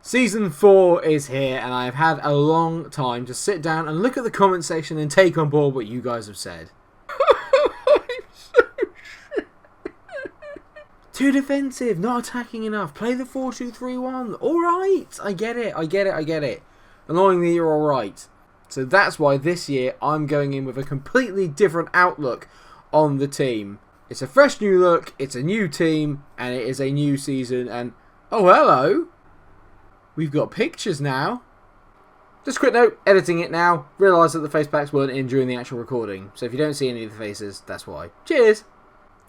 Season 4 is here, and I've had a long time to sit down and look at the comment section and take on board what you guys have said. Too defensive, not attacking enough, play the 4-2-3-1. Alright, I get it. Annoyingly, you're alright. So that's why this year I'm going in with a completely different outlook on the team. It's a fresh new look, it's a new team, and it is a new season, and oh hello! We've got pictures now. Just a quick note, editing it now. Realised that the face packs weren't in during the actual recording. So if you don't see any of the faces, that's why. Cheers!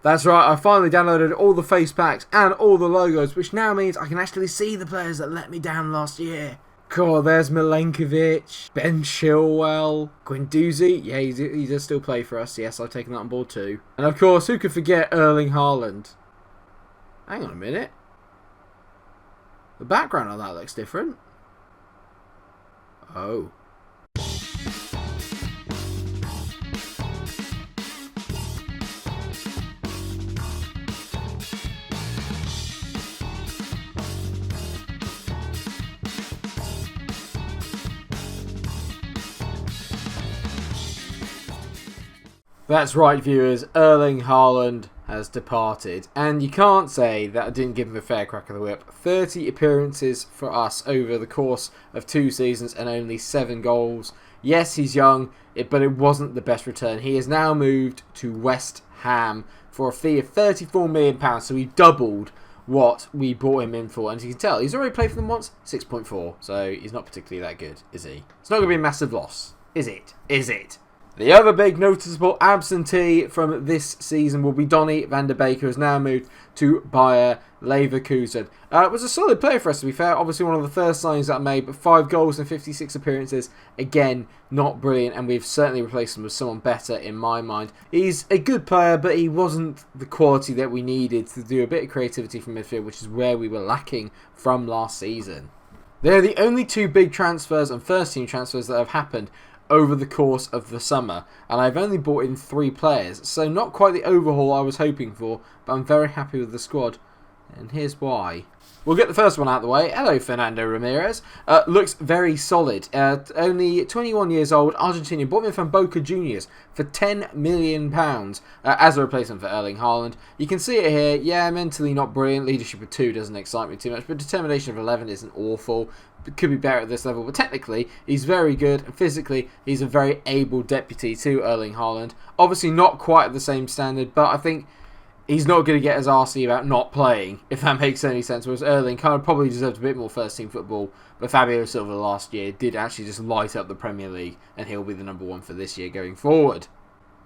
That's right, I finally downloaded all the face packs and all the logos, which now means I can actually see the players that let me down last year. Cool, there's Milenkovic, Ben Chilwell, Guendouzi. Yeah, he does still play for us. Yes, I've taken that on board too. And of course, who could forget Erling Haaland? Hang on a minute. The background on that looks different. Oh. That's right, viewers. Erling Haaland has departed, and you can't say that I didn't give him a fair crack of the whip. 30 appearances for us over the course of 2 seasons and only 7 goals. Yes, he's young, but it wasn't the best return. He has now moved to West Ham for a fee of £34 million, so he doubled what we bought him in for. And as you can tell, he's already played for them once, 6.4, so he's not particularly that good, is he? It's not going to be a massive loss, is it? Is it? The other big noticeable absentee from this season will be Donny van der Beek, who has now moved to Bayer Leverkusen. It was a solid player for us, to be fair. Obviously one of the first signings that I made, but 5 goals and 56 appearances. Again, not brilliant, and we've certainly replaced him with someone better in my mind. He's a good player, but he wasn't the quality that we needed to do a bit of creativity from midfield, which is where we were lacking from last season. They're the only 2 big transfers and first-team transfers that have happened over the course of the summer, and I've only bought in 3 players, so not quite the overhaul I was hoping for, but I'm very happy with the squad, and here's why. We'll get the first one out of the way. Hello, Fernando Ramirez. Looks very solid. Only 21 years old, Argentinian, bought him from Boca Juniors for £10 million as a replacement for Erling Haaland. You can see it here. Yeah, mentally not brilliant. Leadership of 2 doesn't excite me too much, but determination of 11 isn't awful. Could be better at this level, but technically he's very good, and physically he's a very able deputy to Erling Haaland. Obviously not quite at the same standard, but I think he's not going to get as arsey about not playing, if that makes any sense, whereas Erling kind of probably deserved a bit more first team football, but Fabio Silva last year did actually just light up the Premier League, and he'll be the number 1 for this year going forward.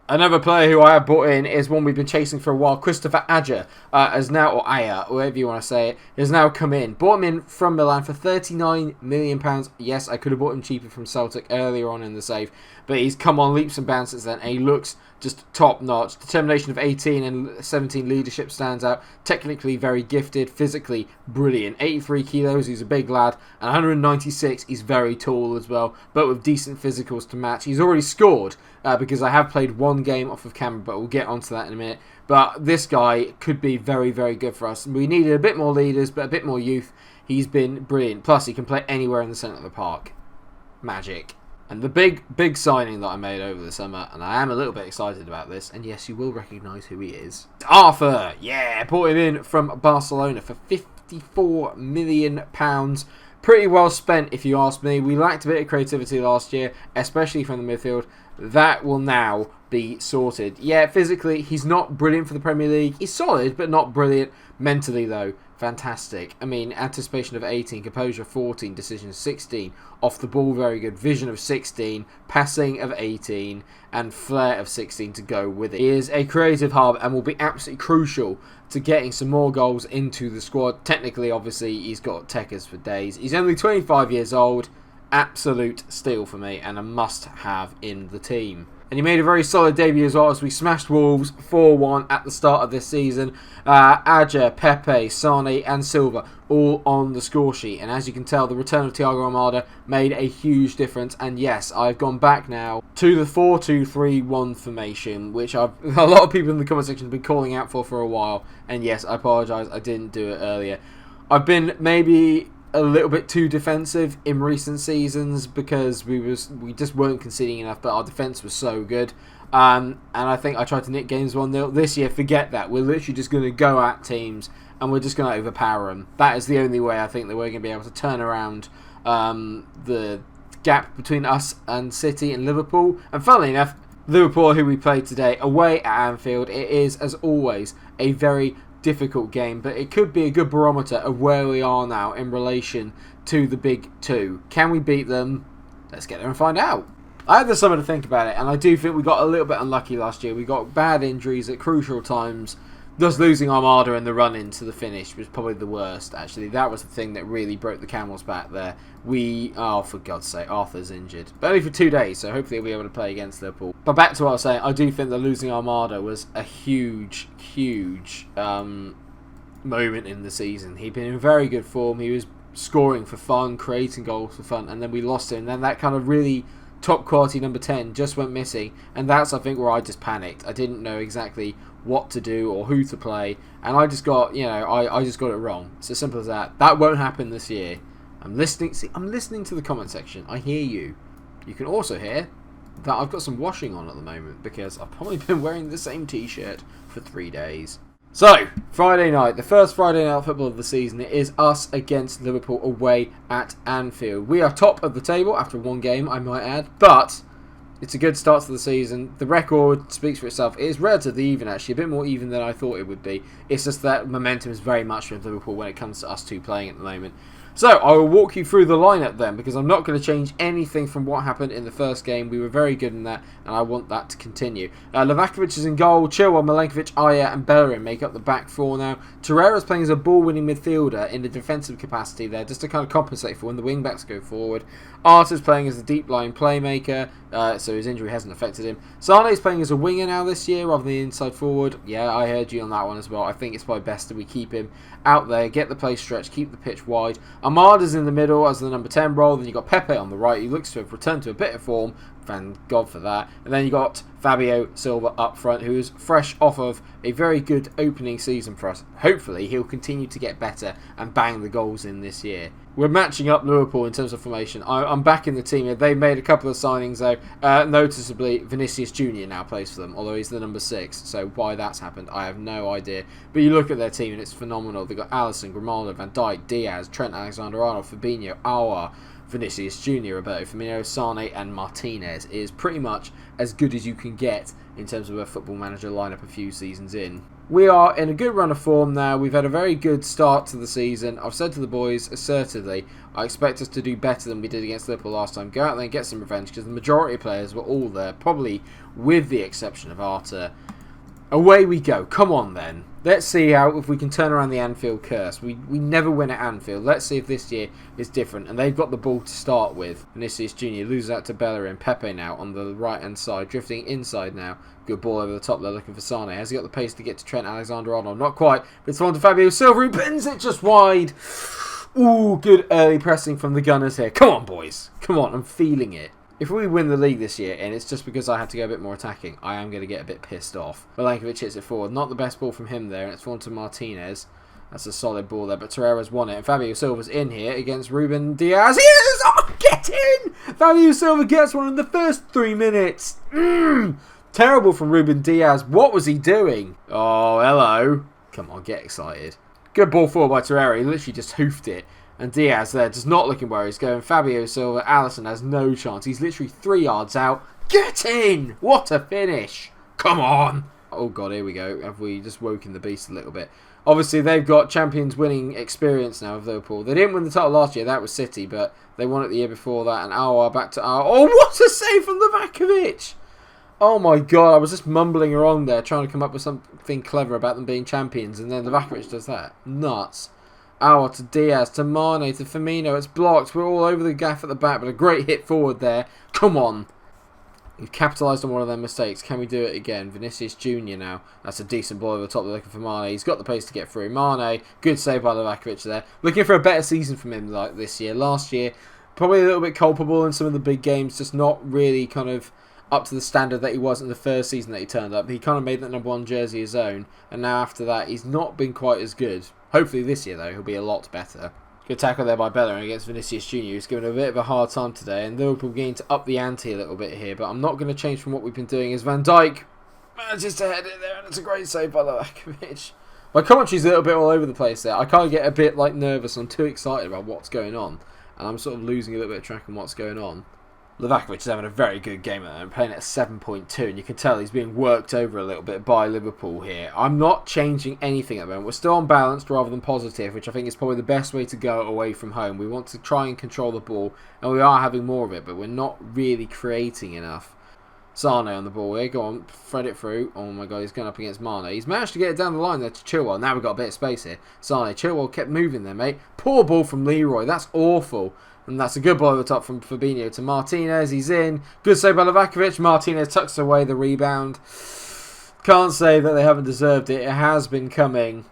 Another player who I have brought in is one we've been chasing for a while. Christopher Ajer has now, or Ajer, whatever you want to say it, has now come in. Bought him in from Milan for £39 million. Yes, I could have bought him cheaper from Celtic earlier on in the save, but he's come on leaps and bounds since then, and he looks just top notch. Determination of 18 and 17 leadership stands out. Technically very gifted, physically brilliant. 83 kilos, he's a big lad, and 196, he's very tall as well, but with decent physicals to match. He's already scored because I have played 1 game off of camera, but we'll get onto that in a minute. But this guy could be very, very good for us. We needed a bit more leaders, but a bit more youth. He's been brilliant. Plus, he can play anywhere in the centre of the park. Magic. And the big signing that I made over the summer, and I am a little bit excited about this, and yes, you will recognise who he is. Arthur! Yeah, brought him in from Barcelona for £54 million. Pretty well spent, if you ask me. We lacked a bit of creativity last year, especially from the midfield. That will now be sorted. Yeah, physically, he's not brilliant for the Premier League. He's solid, but not brilliant. Mentally, though, fantastic. I mean, anticipation of 18, composure of 14, decision 16, off the ball very good, vision of 16, passing of 18, and flair of 16 to go with it. He is a creative hub and will be absolutely crucial to getting some more goals into the squad. Technically, obviously, he's got techers for days. He's only 25 years old. Absolute steal for me and a must-have in the team. And he made a very solid debut as well, as we smashed Wolves 4-1 at the start of this season. Ajer, Pepe, Sane and Silva all on the score sheet. And as you can tell, the return of Thiago Almada made a huge difference. And yes, I've gone back now to the 4-2-3-1 formation, which a lot of people in the comment section have been calling out for a while. And yes, I apologise, I didn't do it earlier. I've been maybe a little bit too defensive in recent seasons because we just weren't conceding enough, but our defence was so good. And I think I tried to nick games 1-0. This year, forget that. We're literally just going to go at teams and we're just going to overpower them. That is the only way I think that we're going to be able to turn around the gap between us and City and Liverpool. And funnily enough, Liverpool, who we played today away at Anfield, it is, as always, a very difficult game, but it could be a good barometer of where we are now in relation to the big two. Can we beat them? Let's get there and find out. I had the summer to think about it, and I do think we got a little bit unlucky last year. We got bad injuries at crucial times. Thus losing Armada in the run-in to the finish was probably the worst, actually. That was the thing that really broke the camel's back there. For God's sake, Arthur's injured. But only for 2 days, so hopefully he'll be able to play against Liverpool. But back to what I was saying, I do think that losing Armada was a huge moment in the season. He'd been in very good form. He was scoring for fun, creating goals for fun, and then we lost him. And then that kind of really top quality number 10 just went missing, and that's, I think, where I just panicked. I didn't know exactly what to do or who to play, and I just got, I just got it wrong. It's as simple as that. That won't happen this year. I'm listening to the comment section. I hear you. You can also hear that I've got some washing on at the moment because I've probably been wearing the same t-shirt for 3 days. So, Friday night, the first Friday night football of the season. It is us against Liverpool away at Anfield. We are top of the table after one game, I might add, but it's a good start to the season. The record speaks for itself. It is relatively even, actually, a bit more even than I thought it would be. It's just that momentum is very much with Liverpool when it comes to us two playing at the moment. So, I will walk you through the lineup then, because I'm not going to change anything from what happened in the first game. We were very good in that, and I want that to continue. Livakovic is in goal. Chilwell, Milenkovic, Aya, and Bellerin make up the back four now. Torreira's playing as a ball-winning midfielder in the defensive capacity there, just to kind of compensate for when the wing-backs go forward. Arthur's playing as a deep-line playmaker, so his injury hasn't affected him. Sane's playing as a winger now this year, rather than the inside forward. Yeah, I heard you on that one as well. I think it's probably best that we keep him out there, get the play stretched, keep the pitch wide. Armada's in the middle as the number 10 role. Then you've got Pepe on the right. He looks to have returned to a bit of form. Thank God for that. And then you got Fabio Silva up front, who is fresh off of a very good opening season for us. Hopefully, he'll continue to get better and bang the goals in this year. We're matching up Liverpool in terms of formation. I'm back in the team here. They've made a couple of signings, though. Noticeably, Vinicius Jr. now plays for them, although he's the number 6. So why that's happened, I have no idea. But you look at their team, and it's phenomenal. They've got Alisson, Grimaldo, Van Dijk, Diaz, Trent Alexander-Arnold, Fabinho, Aouar, Vinicius Jr., Roberto Firmino, Sane, and Martinez. It is pretty much as good as you can get in terms of a Football Manager lineup a few seasons in. We are in a good run of form now. We've had a very good start to the season. I've said to the boys assertively, I expect us to do better than we did against Liverpool last time. Go out there and get some revenge, because the majority of players were all there, probably with the exception of Arthur. Away we go. Come on then. Let's see if we can turn around the Anfield curse. We never win at Anfield. Let's see if this year is different. And they've got the ball to start with. Vinicius Jr. loses out to Bellerin. Pepe now on the right-hand side, drifting inside now. Good ball over the top there, looking for Sane. Has he got the pace to get to Trent Alexander-Arnold? Not quite. But it's on to Fabio Silva, who pins it just wide. Ooh, good early pressing from the Gunners here. Come on, boys. Come on, I'm feeling it. If we win the league this year, and it's just because I had to go a bit more attacking, I am going to get a bit pissed off. Milenkovic hits it forward. Not the best ball from him there, and it's fallen to Martinez. That's a solid ball there, but Torreira's won it. And Fabio Silva's in here against Ruben Diaz. He is! Oh, get in! Fabio Silva gets one in the first 3 minutes. Terrible from Ruben Diaz. What was he doing? Oh, hello. Come on, get excited. Good ball forward by Torreira. He literally just hoofed it. And Diaz there, just not looking where he's going. Fabio Silva, Alisson has no chance. He's literally 3 yards out. Get in! What a finish! Come on! Oh God, here we go. Have we just woken the beast a little bit? Obviously, they've got Champions winning experience now of Liverpool. They didn't win the title last year. That was City, but they won it the year before that. And Aouar back to Aouar. Oh, what a save from Livakovic! Oh my God, I was just mumbling along there, trying to come up with something clever about them being champions, and then Livakovic does that. Nuts. Aouar to Diaz, to Mane, to Firmino. It's blocked. We're all over the gaff at the back, but a great hit forward there. Come on. We've capitalised on one of their mistakes. Can we do it again? Vinicius Jr. now. That's a decent ball over the top. They're looking for Mane. He's got the pace to get through. Mane, good save by Livakovic there. Looking for a better season from him like this year. Last year, probably a little bit culpable in some of the big games. Just not really kind of up to the standard that he was in the first season that he turned up. He kind of made that number 1 jersey his own. And now after that, he's not been quite as good. Hopefully this year, though, he'll be a lot better. Good tackle there by Bellerin against Vinicius Junior, who's given a bit of a hard time today, and Liverpool beginning to up the ante a little bit here, but I'm not going to change from what we've been doing. As Van Dijk manages to head it there, and it's a great save by Livakovic. My commentary's a little bit all over the place there. I can't get a bit nervous. I'm too excited about what's going on, and I'm sort of losing a little bit of track on what's going on. Livakovic is having a very good game at the moment, playing at 7.2, and you can tell he's being worked over a little bit by Liverpool here. I'm not changing anything at the moment. We're still unbalanced rather than positive, which I think is probably the best way to go away from home. We want to try and control the ball, and we are having more of it, but we're not really creating enough. Sane on the ball here. Go on, thread it through. Oh my god, he's going up against Mane. He's managed to get it down the line there to Chilwell. Now we've got a bit of space here. Sane, Chilwell kept moving there, mate. Poor ball from Leroy. That's awful. And that's a good ball over the top from Fabinho to Martinez. He's in. Good save by Livakovic. Martinez tucks away the rebound. Can't say that they haven't deserved it. It has been coming.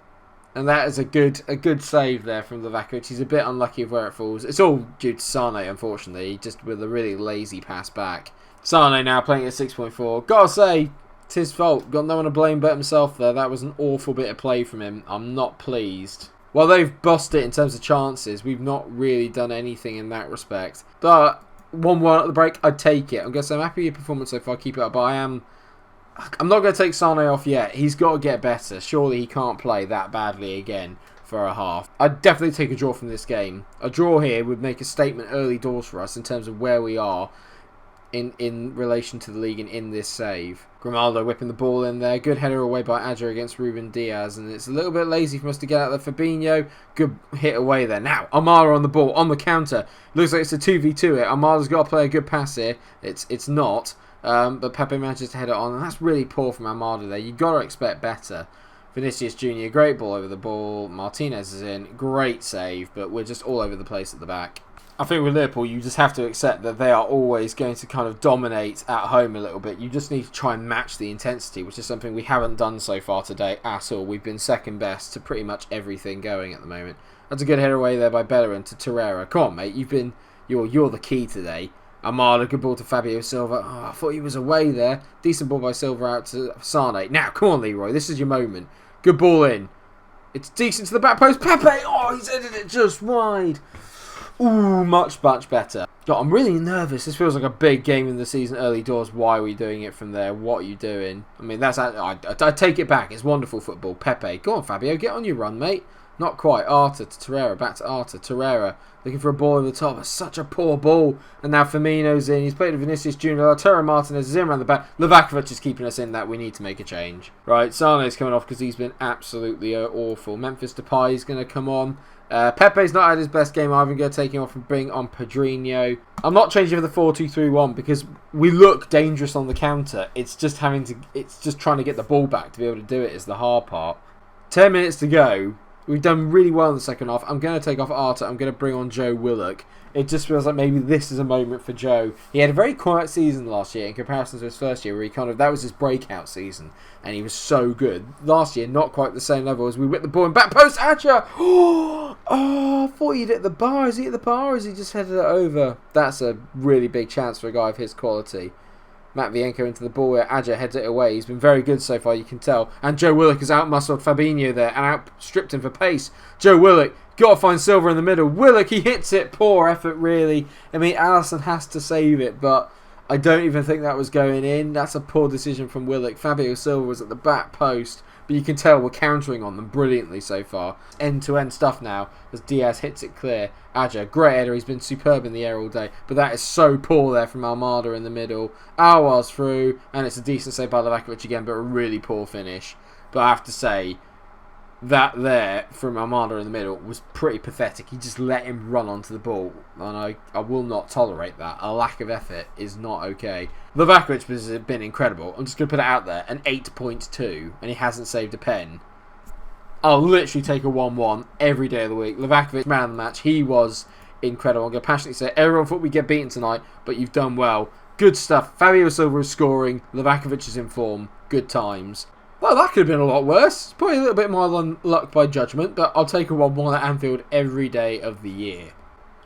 And that is a good save there from Livakovic. He's a bit unlucky of where it falls. It's all due to Sane, unfortunately. Just with a really lazy pass back. Sane now playing at 6.4. Gotta say, it's his fault. Got no one to blame but himself there. That was an awful bit of play from him. I'm not pleased. While they've bossed it in terms of chances, we've not really done anything in that respect. But 1-1 at the break, I'd take it. I'm going to say I'm happy with your performance so far, keep it up. But I'm not going to take Sane off yet. He's got to get better. Surely he can't play that badly again for a half. I'd definitely take a draw from this game. A draw here would make a statement early doors for us in terms of where we are in relation to the league and in this save. Grimaldo whipping the ball in there. Good header away by Adja against Ruben Diaz. And it's a little bit lazy for us to get out there. Fabinho, good hit away there. Now, Amara on the ball, on the counter. Looks like it's a 2v2 here. Amara's got to play a good pass here. It's not. But Pepe manages to head it on. And that's really poor from Amada there. You've got to expect better. Vinicius Junior, great ball over the ball. Martinez is in. Great save. But we're just all over the place at the back. I think with Liverpool, you just have to accept that they are always going to kind of dominate at home a little bit. You just need to try and match the intensity, which is something we haven't done so far today at all. We've been second best to pretty much everything going at the moment. That's a good header away there by Bellerin to Torreira. Come on, mate. You're the key today. Amada, good ball to Fabio Silva. Oh, I thought he was away there. Decent ball by Silva out to Sane. Now, come on, Leroy. This is your moment. Good ball in. It's decent to the back post. Pepe! Oh, he's headed it just wide. Ooh, much better. God, I'm really nervous. This feels like a big game in the season early doors. Why are we doing it from there? What are you doing? I mean, I take it back. It's wonderful football. Pepe, go on, Fabio. Get on your run, mate. Not quite. Arta to Torreira. Back to Arta. Torreira looking for a ball over the top. It's such a poor ball. And now Firmino's in. He's played with Vinicius Junior. Lautaro Martinez is in around the back. Livakovic is keeping us in that. We need to make a change. Right, Sane's coming off because he's been absolutely awful. Memphis Depay is going to come on. Pepe's not had his best game either. I'm going to take him off and bring on Pedrinho. I'm not changing for the 4-2-3-1 because we look dangerous on the counter. It's just trying to get the ball back to be able to do it is the hard part. 10 minutes to go. We've done really well in the second half. I'm going to take off Arta. I'm going to bring on Joe Willock. It just feels like maybe this is a moment for Joe. He had a very quiet season last year in comparison to his first year where that was his breakout season and he was so good. Last year, not quite the same level as we whipped the ball in back post. Adja! Oh, I thought he'd hit the bar. Is he at the bar or has he just headed it over? That's a really big chance for a guy of his quality. Matvienko into the ball where Adja heads it away. He's been very good so far, you can tell. And Joe Willock has outmuscled Fabinho there and outstripped him for pace. Joe Willock, got to find Silva in the middle. Willock, he hits it. Poor effort, really. I mean, Alisson has to save it, but I don't even think that was going in. That's a poor decision from Willock. Fabio Silva was at the back post, but you can tell we're countering on them brilliantly so far. End-to-end stuff now as Diaz hits it clear. Adja, great header. He's been superb in the air all day, but that is so poor there from Almada in the middle. Aouar's through, and it's a decent save by Livakovic again, but a really poor finish. But I have to say, that there from Almada in the middle was pretty pathetic. He just let him run onto the ball, and I will not tolerate that. A lack of effort is not okay. Livakovic has been incredible. I'm just going to put it out there, an 8.2, and he hasn't saved a pen. I'll literally take a 1-1 every day of the week. Livakovic, man of the match, he was incredible. I'm going to passionately say, everyone thought we'd get beaten tonight, but you've done well. Good stuff. Fabio Silva is scoring. Livakovic is in form. Good times. Well, that could have been a lot worse. Probably a little bit more luck by judgment, but I'll take a 1-1 at Anfield every day of the year.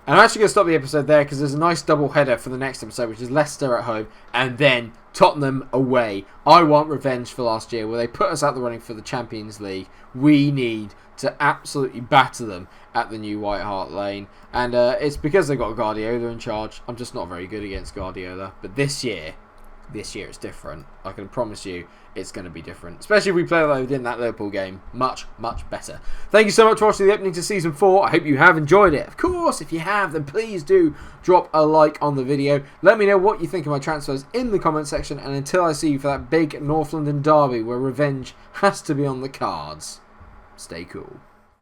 And I'm actually going to stop the episode there because there's a nice double header for the next episode, which is Leicester at home and then Tottenham away. I want revenge for last year where they put us out the running for the Champions League. We need to absolutely batter them at the new White Hart Lane. And it's because they've got Guardiola in charge. I'm just not very good against Guardiola. But this year it's different. I can promise you it's going to be different. Especially if we play like we did in that Liverpool game. Much, much better. Thank you so much for watching the opening to Season 4. I hope you have enjoyed it. Of course, if you have, then please do drop a like on the video. Let me know what you think of my transfers in the comment section. And until I see you for that big North London derby where revenge has to be on the cards, stay cool.